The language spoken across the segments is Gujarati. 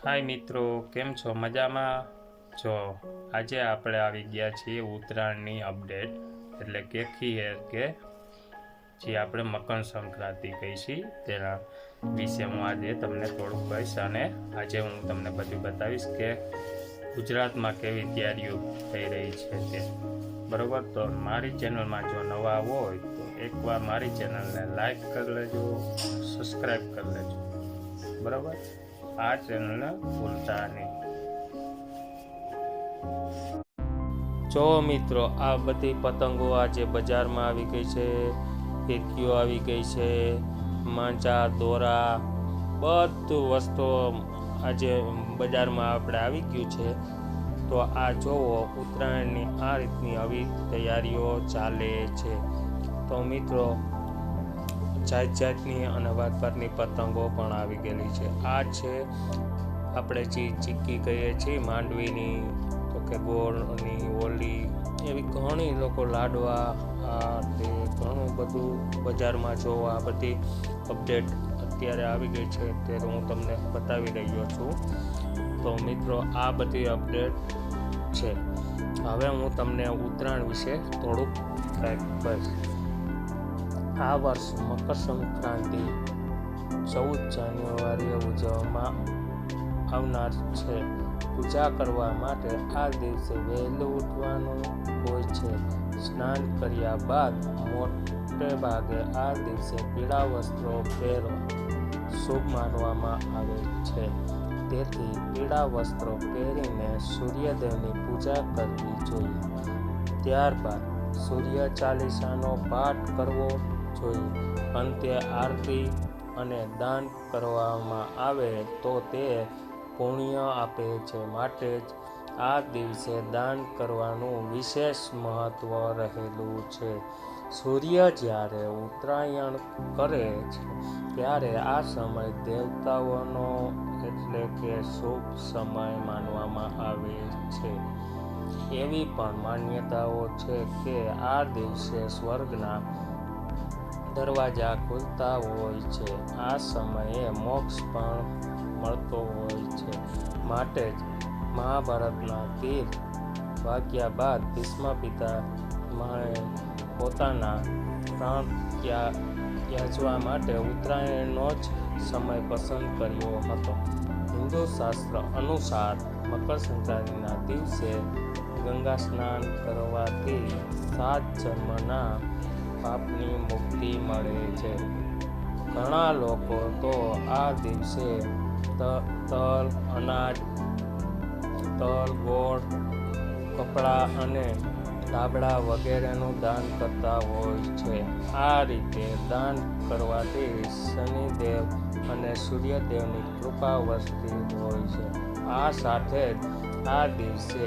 हाय मित्रों, केम छो? मजामां छो? आजे आपणे आवी गया छीए उत्तरायणनी अपडेट एटले के के जे आपणे मकर संक्रांति कही छी तेना विषे हूँ आज तमने थोड़ुं कहीश अने आज हूँ तमने बधुं बतावीश के गुजरात में केवी तैयारीओ थई रही छे ते बरोबर। तो मारी चेनल में जो नवा होय तो एक बार मारी चेनल ने लाइक कर लेजो, सब्सक्राइब कर लेजो बरोबर। आ चेनल ने भूलता नहीं। जो मित्रों आ बधी पतंगों आज बजार में आवी गई है, फिरकीओ आवी गई है, मांजा दोरा बधु वस्तु आज बजार में आपणे आवी गयुं छे। तो आ जोवो उत्तरायणनी आ रीतनी आवी तैयारीओ चाले छे। तो मित्रों जात जातनी अने वातवातनी पतंगो पण आवी गेली छे। आ छे આપણે જે ચીક્કી કહીએ છીએ માંડવીની, તો કે ગોળની ઓલી, એવી ઘણી લોકો લાડવા તે ઘણું બધું બજારમાં જોવા બધી અપડેટ અત્યારે આવી ગઈ છે ત્યારે હું તમને બતાવી રહ્યો છું। તો મિત્રો આ બધી અપડેટ છે। હવે હું તમને ઉત્તરાયણ વિશે થોડુંક કંઈક કહીશ। આ વર્ષ મકર સંક્રાંતિ 14 જાન્યુઆરીએ ઉજવવામાં આવનાર છે। પૂજા કરવા માટે આ દિવસે વહેલું ઉઠવાનું હોય છે। સ્નાન કર્યા બાદ મોટે ભાગે આ દિવસે પીળા વસ્ત્રો પહેરવા શુભ માનવામાં આવે છે। તેથી પીળા વસ્ત્રો પહેરીને સૂર્યદેવની પૂજા કરવી જોઈએ। ત્યારબાદ સૂર્ય ચાલીસાનો પાઠ કરવો જોઈએ। અંતે આરતી અને દાન કરવામાં આવે તો તે પુણ્ય આપે છે। માટે જ આ દિવસે દાન કરવાનું વિશેષ મહત્વ રહેલું છે। સૂર્ય જ્યારે ઉત્તરાયણ કરે છે ત્યારે આ સમય દેવતાઓનો એટલે કે શુભ સમય માનવામાં આવે છે। એવી પણ માન્યતાઓ છે કે આ દિવસે સ્વર્ગના દરવાજા ખુલતા હોય છે। આ સમયે મોક્ષ પણ મળતો હોય છે। માટે જ મહાભારતના તીર વાગ્યા બાદ ભીષ્મ પિતામહે પોતાના પ્રાણ ત્યાજવા માટે ઉત્તરાયણનો જ સમય પસંદ કર્યો હતો। હિન્દુ શાસ્ત્ર અનુસાર મકર સંક્રાંતિના દિવસે ગંગા સ્નાન કરવાથી 7 જન્મના પાપની મુક્તિ મળે છે। ઘણા લોકો તો આ દિવસે તલ, અનાજ, તલ, ગોળ, કપડા અને ધાબળા વગેરેનું દાન કરતા હોય છે। આ રીતે દાન કરવાથી શનિદેવ અને સૂર્યદેવની કૃપા વરસતી હોય છે। આ સાથે જ આ દિવસે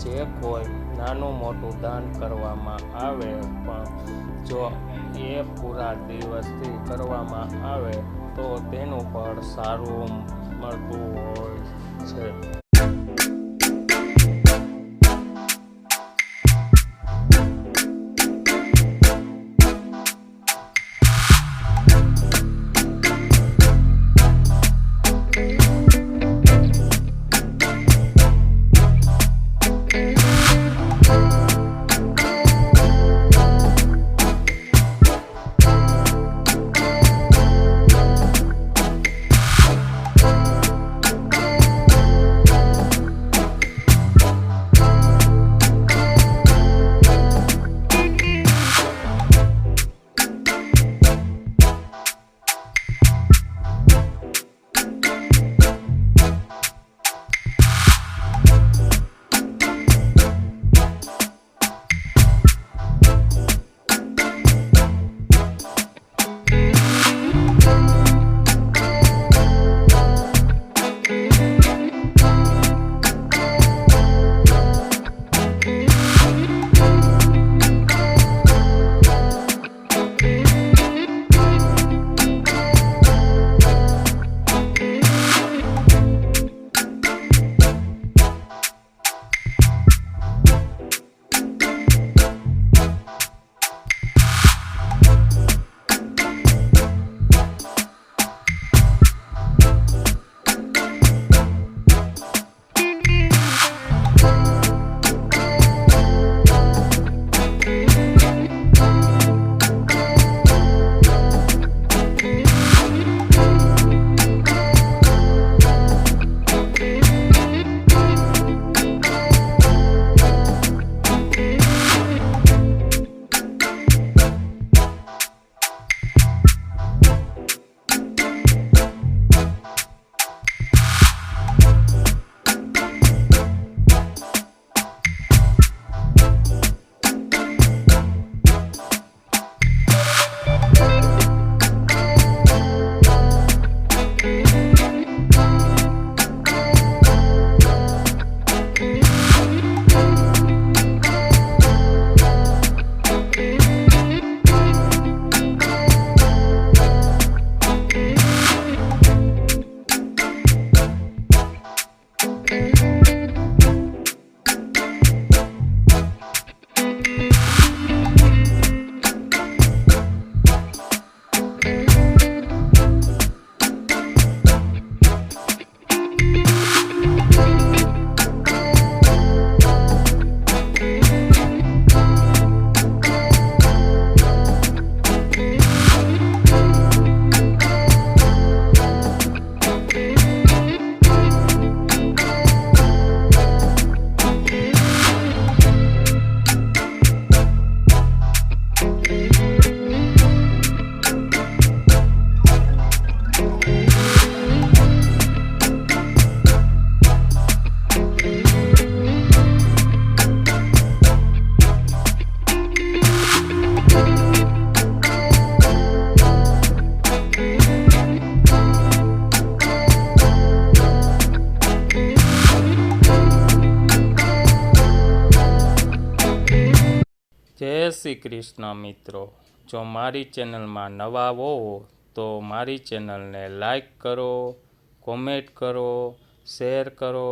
જે કોઈ નાનું મોટું દાન કરવામાં આવે પણ જો એ પૂરા દિવસથી કરવામાં આવે તો તેનું ફળ સારું મળતું હોય છે। જય શ્રી કૃષ્ણ મિત્રો, જો મારી ચેનલમાં નવા હો તો મારી ચેનલને લાઈક કરો, કોમેન્ટ કરો, શેર કરો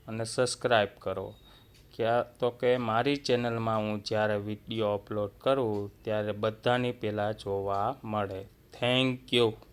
અને સબસ્ક્રાઈબ કરો. તો કે મારી ચેનલમાં હું જ્યારે વિડીયો અપલોડ કરું ત્યારે બધાની પહેલાં જોવા મળે. Thank you.